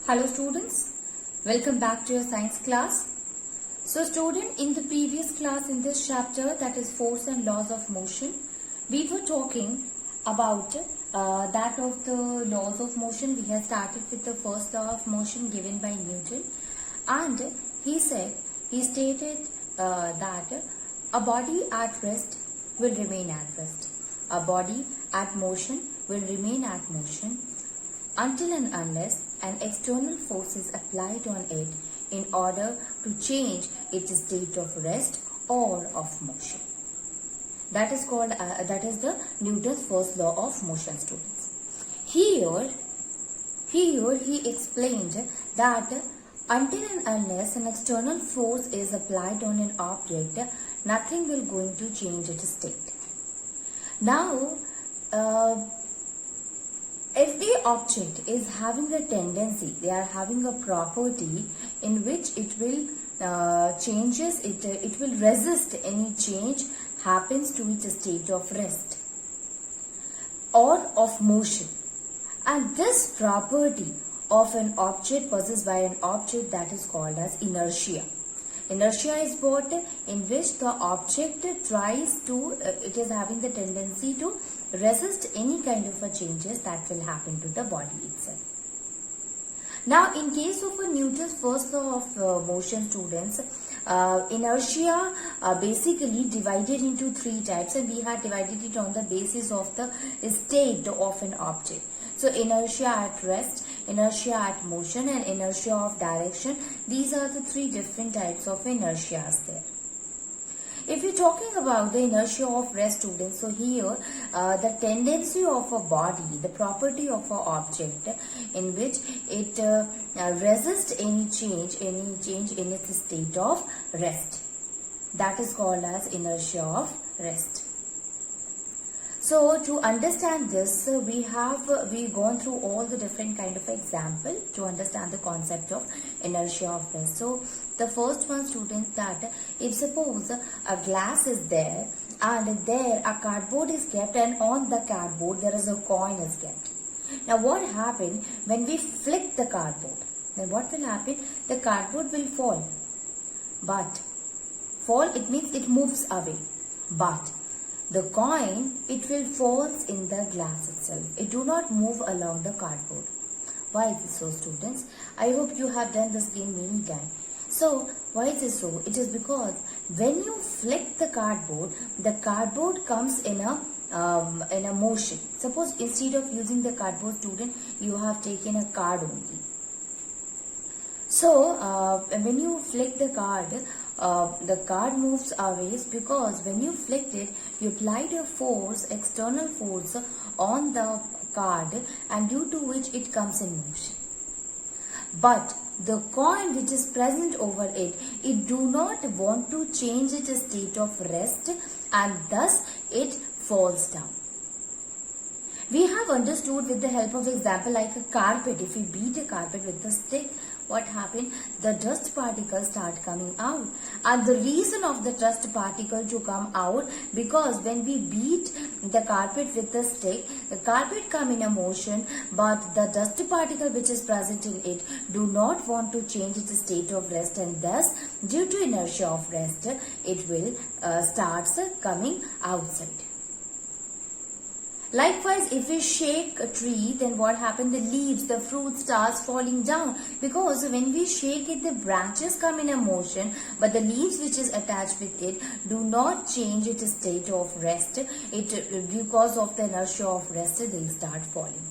Hello students, welcome back to your science class. So student, in the previous class in this chapter, that is force and laws of motion, we were talking about that of the laws of motion. We have started with the first law of motion given by Newton, and he stated that a body at rest will remain at rest. A body at motion will remain at motion until and unless an external force is applied on it in order to change its state of rest or of motion. That is the Newton's first law of motion, students. Here he explained that until and unless an external force is applied on an object, nothing will going to change its state. Now, every object is having a tendency, they are having a property in which it will it will resist any change happens to its state of rest or of motion. And this property of an object possessed by an object, that is called as inertia. Inertia is what? In which the object tries to, it is having the tendency to resist any kind of a changes that will happen to the body itself. Now, in case of a Newton's first law of motion, students, inertia basically divided into three types, and we had divided it on the basis of the state of an object. So, inertia at rest, inertia at motion, and inertia of direction. These are the three different types of inertias there. If you're talking about the inertia of rest, students, so here the tendency of a body, the property of an object in which it resists any change in its state of rest. That is called as inertia of rest. So to understand this, we've gone through all the different kind of example to understand the concept of inertia of rest. So the first one, students, that if suppose a glass is there and there a cardboard is kept, and on the cardboard there is a coin is kept. Now what happened when we flick the cardboard? Then what will happen? The cardboard will fall. But fall, it means it moves away. But the coin, it will fall in the glass itself. It do not move along the cardboard. Why is it so, students? I hope you have done this game many times. So, why is it so? It is because when you flick the cardboard comes in a motion. Suppose instead of using the cardboard, student, you have taken a card only. So, when you flick the card moves away because when you flicked it, you applied a force, external force on the card, and due to which it comes in motion. But the coin which is present over it, it do not want to change its state of rest, and thus it falls down. We have understood with the help of example like a carpet. If we beat a carpet with a stick, what happened? The dust particles start coming out. And the reason of the dust particle to come out, because when we beat the carpet with the stick, the carpet come in a motion, but the dust particle which is present in it do not want to change its state of rest, and thus due to inertia of rest, it will starts coming outside. Likewise, if we shake a tree, then what happens? The leaves, the fruit starts falling down, because when we shake it, the branches come in a motion, but the leaves which is attached with it do not change its state of rest. Because of the inertia of rest, they start falling.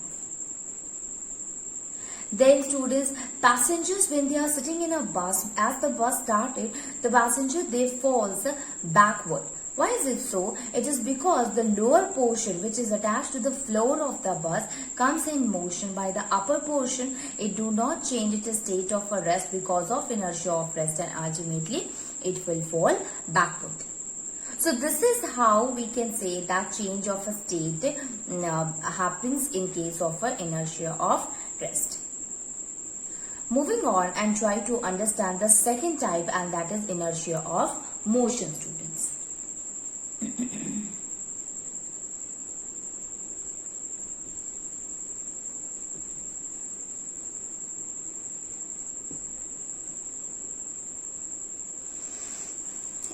Then students, passengers, when they are sitting in a bus, as the bus started, the passenger, they falls backward. Why is it so? It is because the lower portion which is attached to the floor of the bus comes in motion, by the upper portion it do not change its state of a rest because of inertia of rest, and ultimately it will fall backward. So this is how we can say that change of a state happens in case of an inertia of rest. Moving on and try to understand the second type, and that is inertia of motion, students.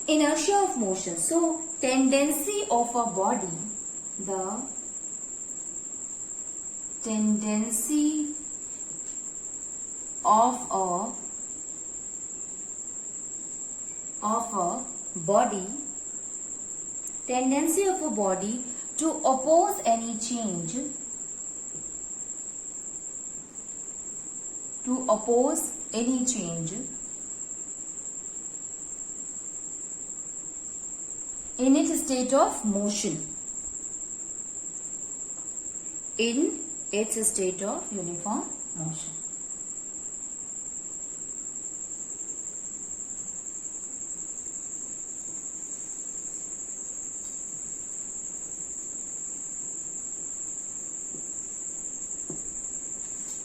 Inertia of motion. So, tendency of a body, the tendency of a body, tendency of a body to oppose any change, in its state of motion, in its state of uniform motion.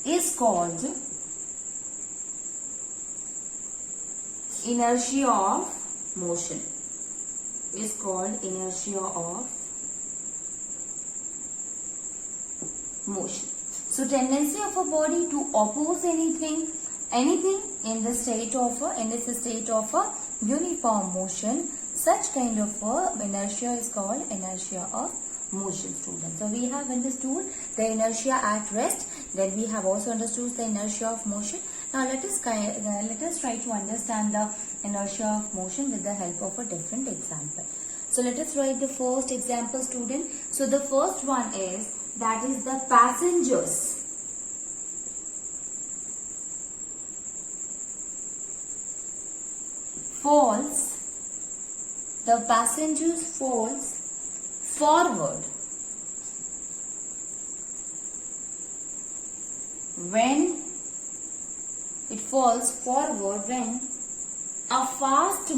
Is called inertia of motion. Is called inertia of motion. So, tendency of a body to oppose anything in the state of a uniform motion. Such kind of inertia is called inertia of motion, students. So, we have understood the inertia at rest. Then we have also understood the inertia of motion. Now, let us try to understand the inertia of motion with the help of a different example. So, let us write the first example, student. So, the first one is the passengers falls forward when a fast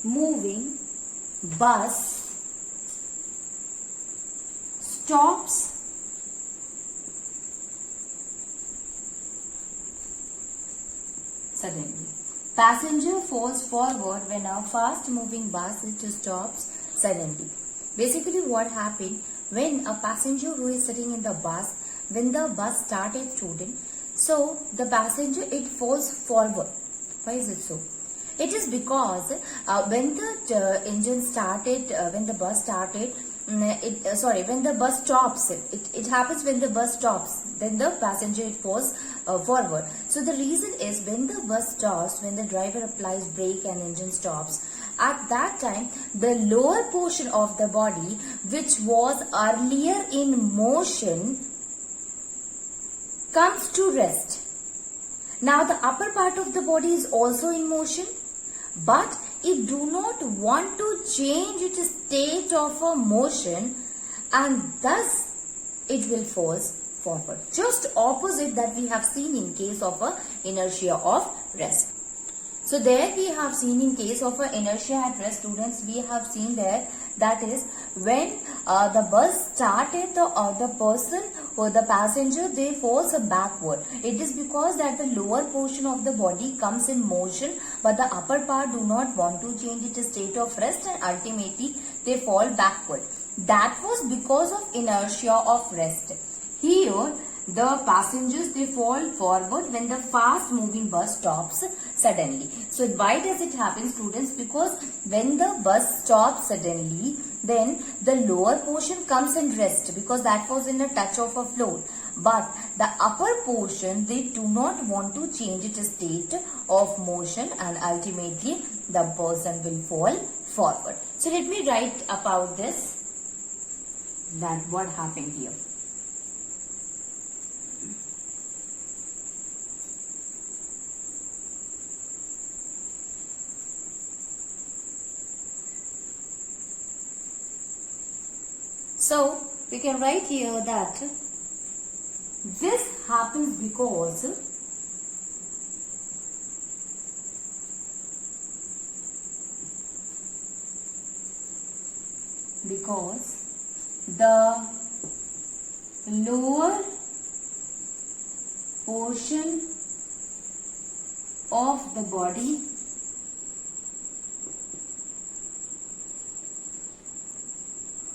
moving bus stops suddenly. Passenger falls forward when a fast moving bus stops suddenly. Basically, what happened when a passenger who is sitting in the bus, when the bus started, student, so the passenger, it falls forward. Why is it so? It is because when the engine started, when the bus started, when the bus stops, it happens when the bus stops, then the passenger, it falls forward. So the reason is, when the bus stops, when the driver applies brake and engine stops, at that time the lower portion of the body, which was earlier in motion, comes to rest. Now the upper part of the body is also in motion, but it do not want to change its state of a motion, and thus it will fall forward. Just opposite that we have seen in case of a inertia of rest. So there we have seen in case of a inertia at rest, students, we have seen there, that is when the bus started, the person or the passenger, they falls backward. It is because that the lower portion of the body comes in motion, but the upper part do not want to change its state of rest, and ultimately they fall backward. That was because of inertia of rest. Here the passengers, they fall forward when the fast moving bus stops suddenly. So why does it happen, students? Because when the bus stops suddenly, then the lower portion comes in rest, because that was in a touch of a floor. But the upper portion, they do not want to change its state of motion, and ultimately the person will fall forward. So let me write about this, that what happened here. So, we can write here that this happens because the lower portion of the body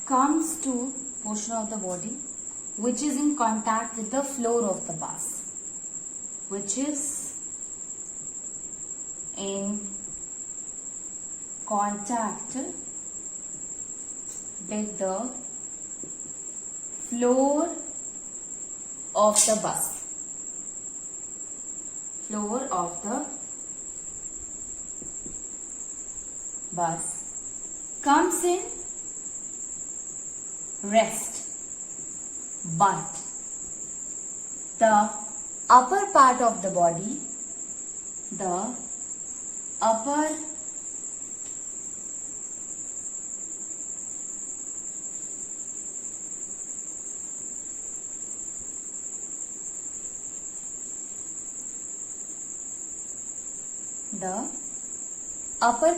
comes to which is in contact with the floor of the bus. Which is in contact with the floor of the bus. Floor of the bus comes in rest, but the upper part of the body, the upper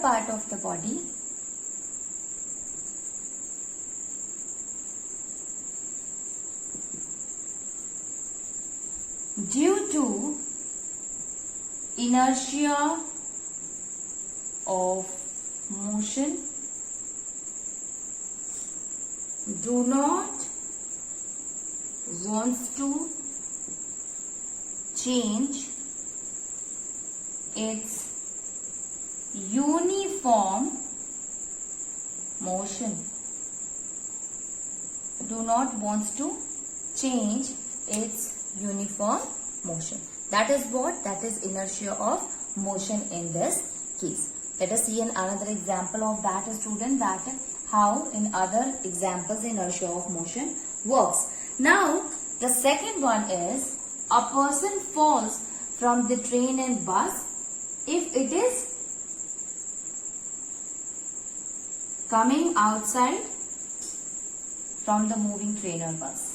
part of the body due to inertia of motion do not wants to change its uniform motion. Do not wants to change its uniform motion. That is what? That is inertia of motion in this case. Let us see another example of that, student, that how in other examples inertia of motion works. Now the second one is a person falls from the train and bus if it is coming outside from the moving train or bus.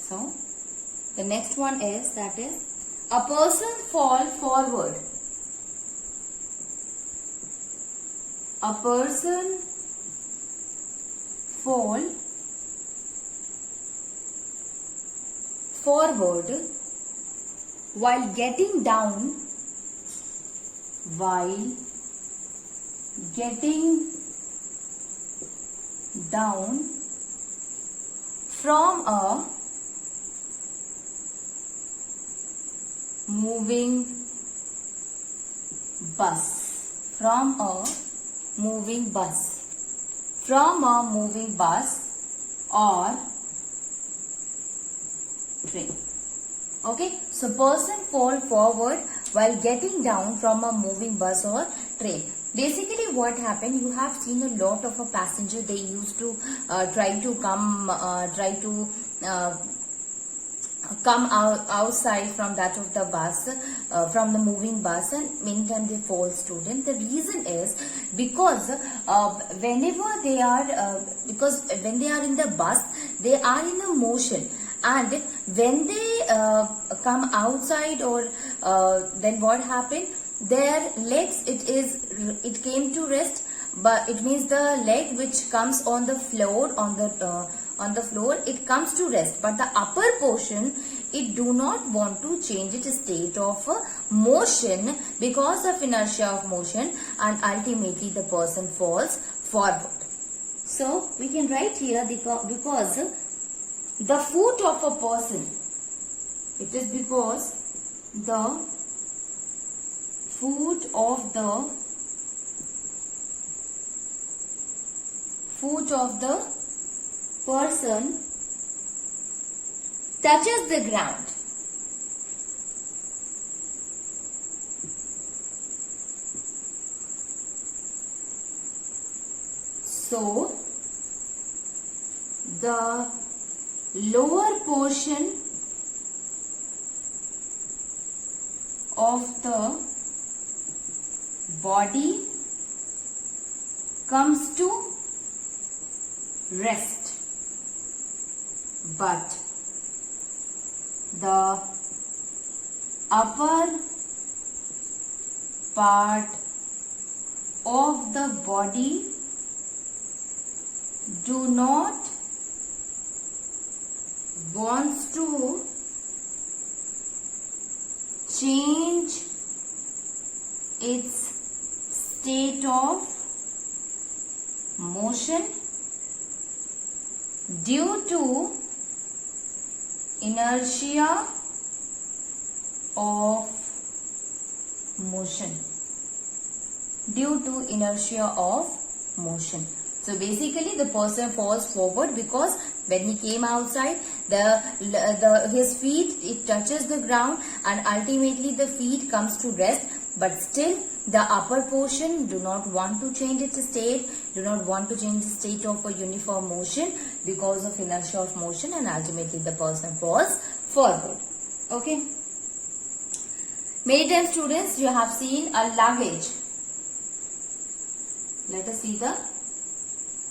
So, the next one is, that is, a person fall forward. A person fall forward while getting down from a moving bus, from a moving bus or train. Okay, so person fall forward while getting down from a moving bus or train. Basically what happened, you have seen a lot of a passenger, they used to try to come outside from that of the bus, from the moving bus, and many times they fall, student. The reason is because when they are in the bus, they are in a motion, and when they come outside, or then what happened, their legs, it came to rest, but it means the leg which comes on the floor, on the floor, it comes to rest, but the upper portion, it do not want to change its state of motion because of inertia of motion, and ultimately the person falls forward. So we can write here, because the foot of a person, it is because the foot of the person touches the ground. So the lower portion of the body comes to rest, but the upper part of the body do not wants to change its state of motion due to inertia of motion. Due to inertia of motion. So basically the person falls forward because when he came outside, his feet, it touches the ground and ultimately the feet comes to rest, but still the upper portion do not want to change its state, do not want to change the state of a uniform motion because of inertia of motion, and ultimately the person falls forward. Okay. Many times students, you have seen a luggage. Let us see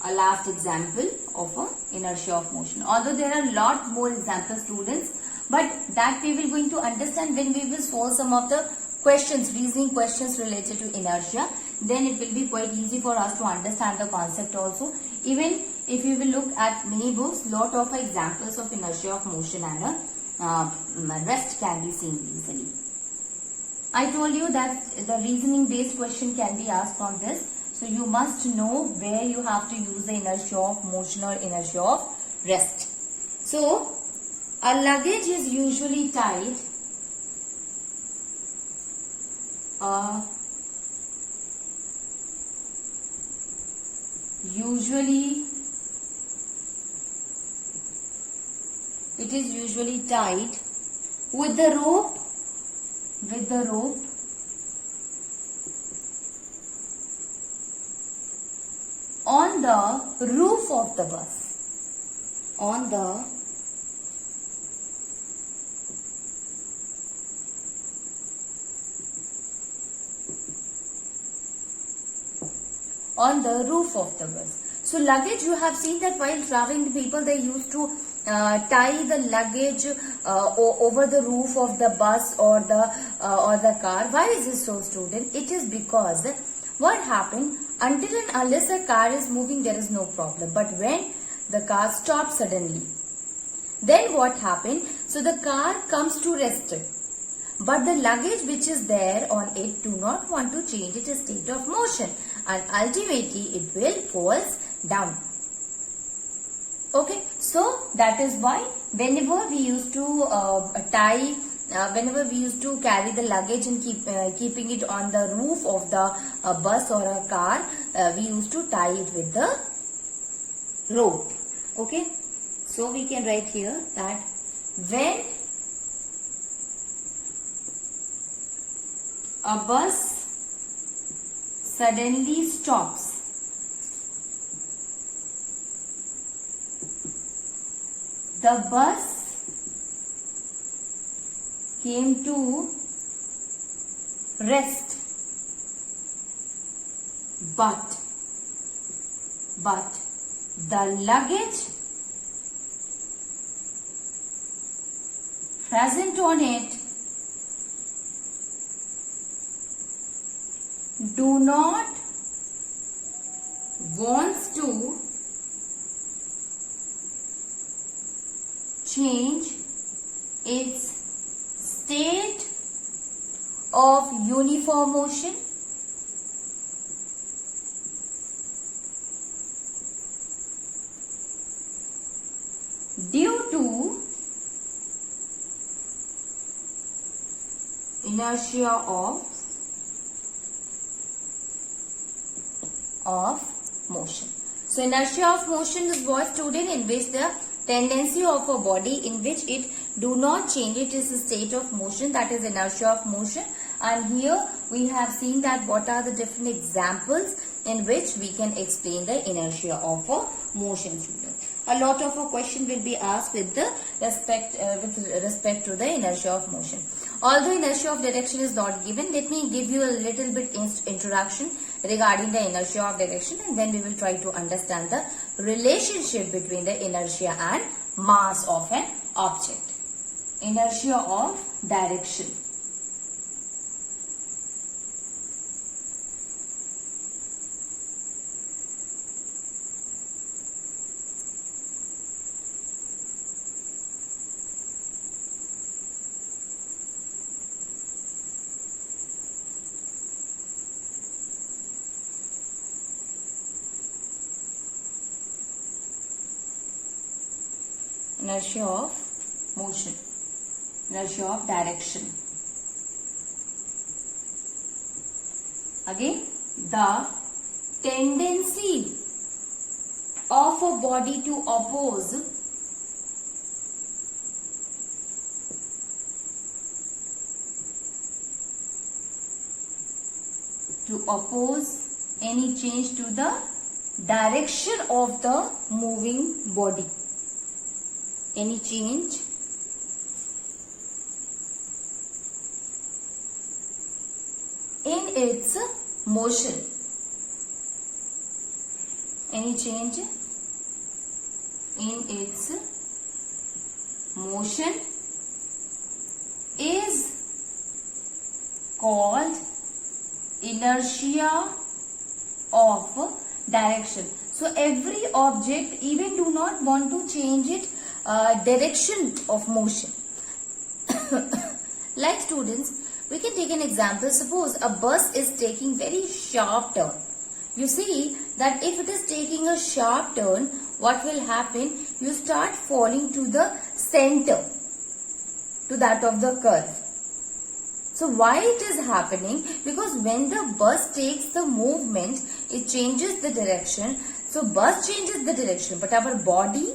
a last example of a inertia of motion. Although there are a lot more examples, students, but that we will going to understand when we will solve some of the questions, reasoning questions related to inertia. Then it will be quite easy for us to understand the concept also. Even if you will look at many books, lot of examples of inertia of motion and rest can be seen easily. I told you that the reasoning based question can be asked from this. So you must know where you have to use the inertia of motion or inertia of rest. So a luggage is usually tied it is usually tied with the rope on the roof of the bus. On the roof of the bus. So luggage, you have seen that while traveling, people, they used to tie the luggage over the roof of the bus or the car. Why is this so, student? It is because what happened, until and unless a car is moving, there is no problem. But when the car stops suddenly, then what happened? So the car comes to rest. But the luggage which is there on it do not want to change its state of motion, and ultimately it will falls down. Okay, so that is why whenever we used to whenever we used to carry the luggage and keeping it on the roof of the bus or a car, we used to tie it with the rope. Okay, so we can write here that when a bus suddenly stops, the bus came to rest, but the luggage present on it do not wants to change its state of uniform motion due to inertia of motion. So inertia of motion is what, student? In which the tendency of a body in which it do not change its state of motion, that is inertia of motion. And here we have seen that what are the different examples in which we can explain the inertia of a motion, student. A lot of a question will be asked with respect to the inertia of motion. Although inertia of direction is not given, let me give you a little bit introduction regarding the inertia of direction, and then we will try to understand the relationship between the inertia and mass of an object. Inertia of direction. Inertia of motion. Inertia of direction. Again, the tendency of a body to oppose any change to the direction of the moving body. Any change in its motion. Any change in its motion is called inertia of direction. So every object, even do not want to change its direction of motion. Like students, we can take an example. Suppose a bus is taking very sharp turn. You see that if it is taking a sharp turn, what will happen? You start falling to the center, to that of the curve. So why it is happening? Because when the bus takes the movement, it changes the direction. So bus changes the direction, but our body,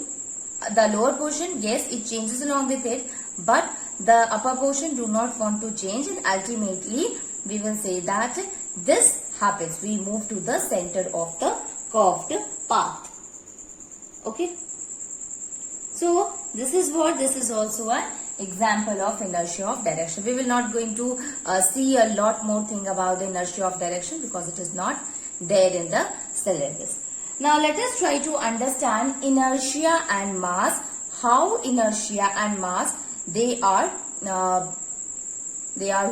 the lower portion, yes, it changes along with it, but the upper portion do not want to change, and ultimately we will say that this happens. We move to the center of the curved path. Okay. So this is what, this is also an example of inertia of direction. We will not going to see a lot more thing about the inertia of direction because it is not there in the syllabus. Now let us try to understand inertia and mass. How inertia and mass they are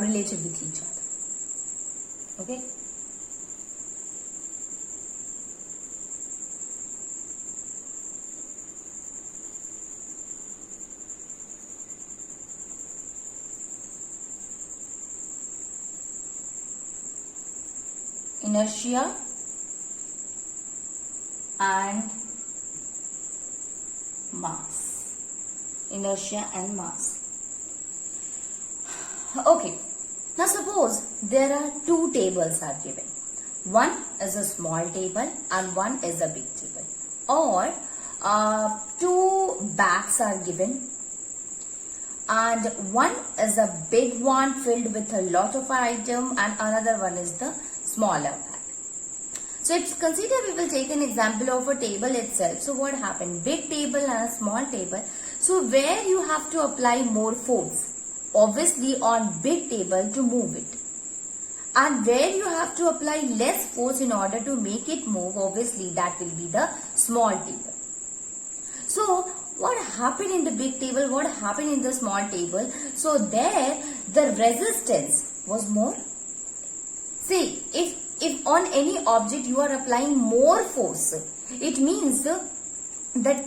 related with each other. Okay. Inertia and mass. Inertia and mass. Okay. Now suppose there are two tables are given. One is a small table and one is a big table. Or two bags are given. And one is a big one filled with a lot of item and another one is the smaller bag. So if consider, we will take an example of a table itself. So what happened? Big table and a small table. So where you have to apply more force? Obviously on big table to move it. And where you have to apply less force in order to make it move, obviously that will be the small table. So what happened in the big table? What happened in the small table? So there the resistance was more. See, if on any object you are applying more force, it means the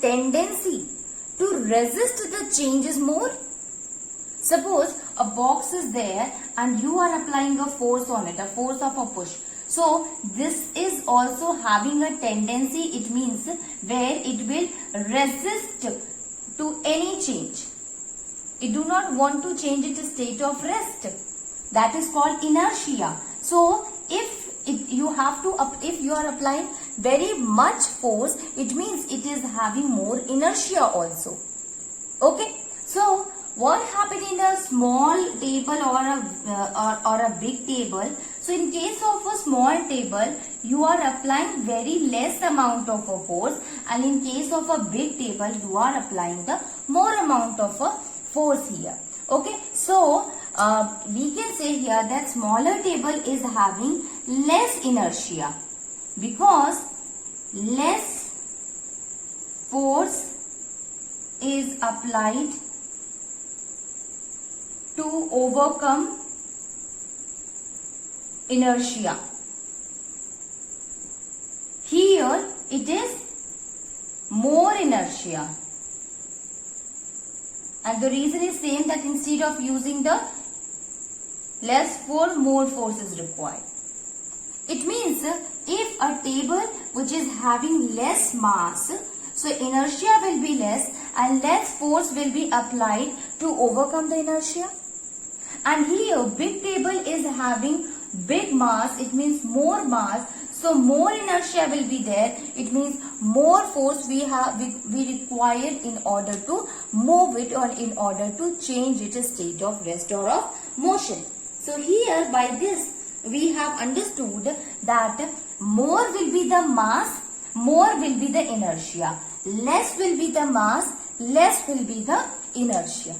tendency to resist the change is more. Suppose a box is there and you are applying a force on it, a force of a push. So this is also having a tendency, it means where it will resist to any change. It do not want to change its state of rest. That is called inertia. So if you are applying very much force, it means it is having more inertia also. Okay. So what happened in a small table or a big table? So in case of a small table, you are applying very less amount of a force, and in case of a big table, you are applying the more amount of a force here. Okay, so we can say here that smaller table is having less inertia because less force is applied to overcome inertia. Here it is more inertia, and the reason is same, that instead of using the less force, more force is required. It means if a table which is having less mass, so inertia will be less, and less force will be applied to overcome the inertia. And here big table is having big mass, it means more mass, so more inertia will be there, it means more force we required in order to move it or in order to change its state of rest or of motion. So here by this we have understood that more will be the mass, more will be the inertia, less will be the mass, less will be the inertia.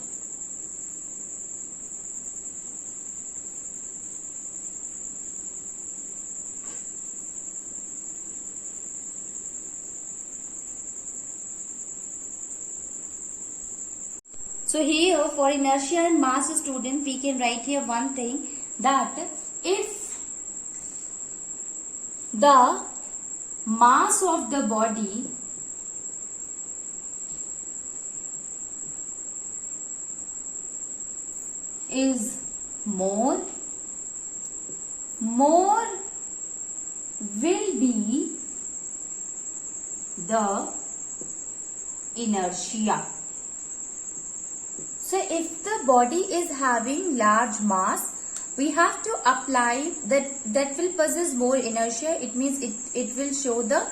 So here for inertia and mass student, we can write here one thing, that if the mass of the body is more will be the inertia. So if the body is having large mass, we have to apply that will possess more inertia. It means it will show the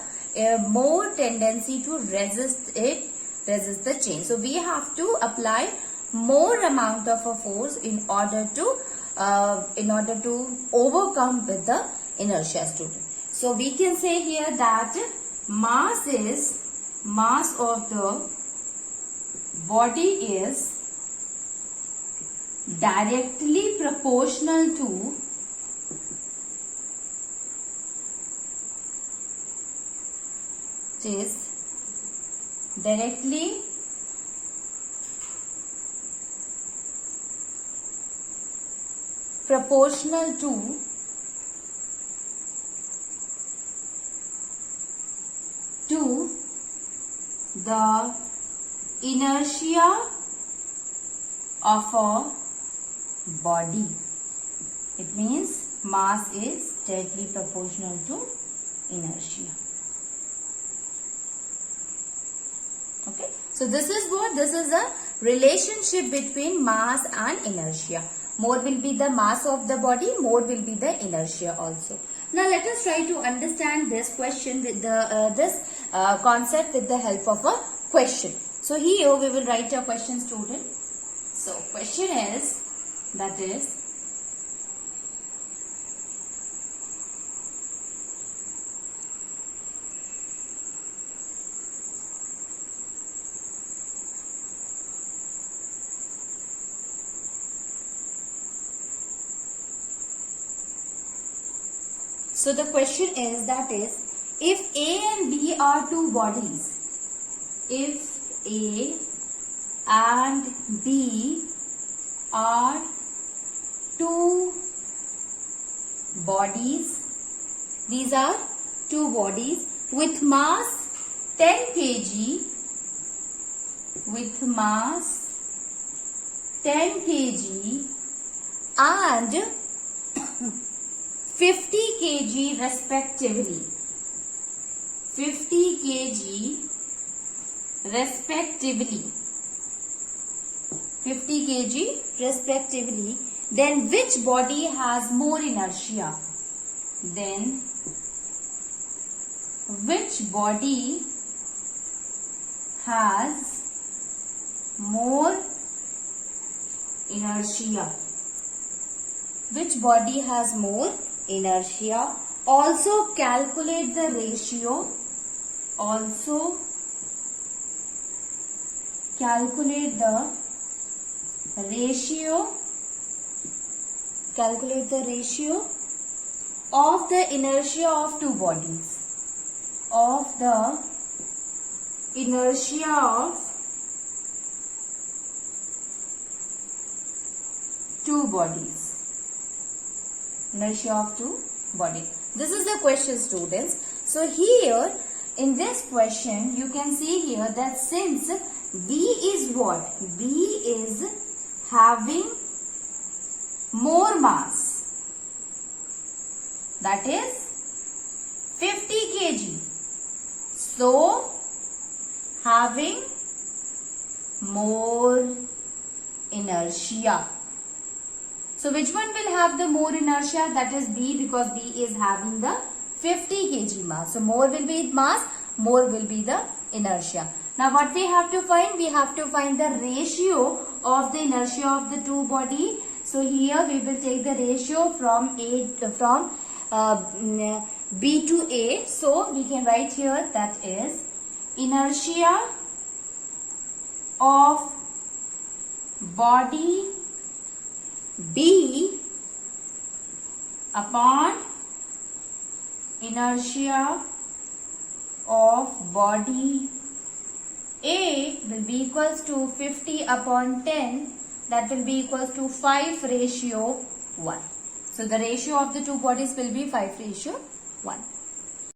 more tendency to resist the change. So we have to apply more amount of a force in order to overcome with the inertia, student. So we can say here that mass of the body is directly proportional to the inertia of a body. It means mass is directly proportional to inertia. Okay. So this is a relationship between mass and inertia. More will be the mass of the body, more will be the inertia also. Now let us try to understand this question with this concept with the help of a question. So here we will write a question, student. So question is, that is, so the question is, that is, if A and B are two bodies, if A and B are two bodies, these are two bodies with mass 10 kg, and 50 kg respectively. 50 kg respectively, then which body has more inertia? Then which body has more inertia? Which body has more inertia? Also calculate the ratio. Calculate the of the inertia of two bodies. Inertia of two bodies. This is the question, students. So here in this question you can see here that since B is what? B is having more mass, that is 50 kg. So having more inertia. So which one will have the more inertia? That is B, because B is having the 50 kg mass. So more will be mass, more will be the inertia. Now what we have to find? We have to find the ratio of the inertia of the two body. So here we will take the ratio from B to A. So we can write here that is inertia of body B upon inertia of body A will be equals to 50 upon 10. That will be equals to 5:1. So the ratio of the two bodies will be 5:1.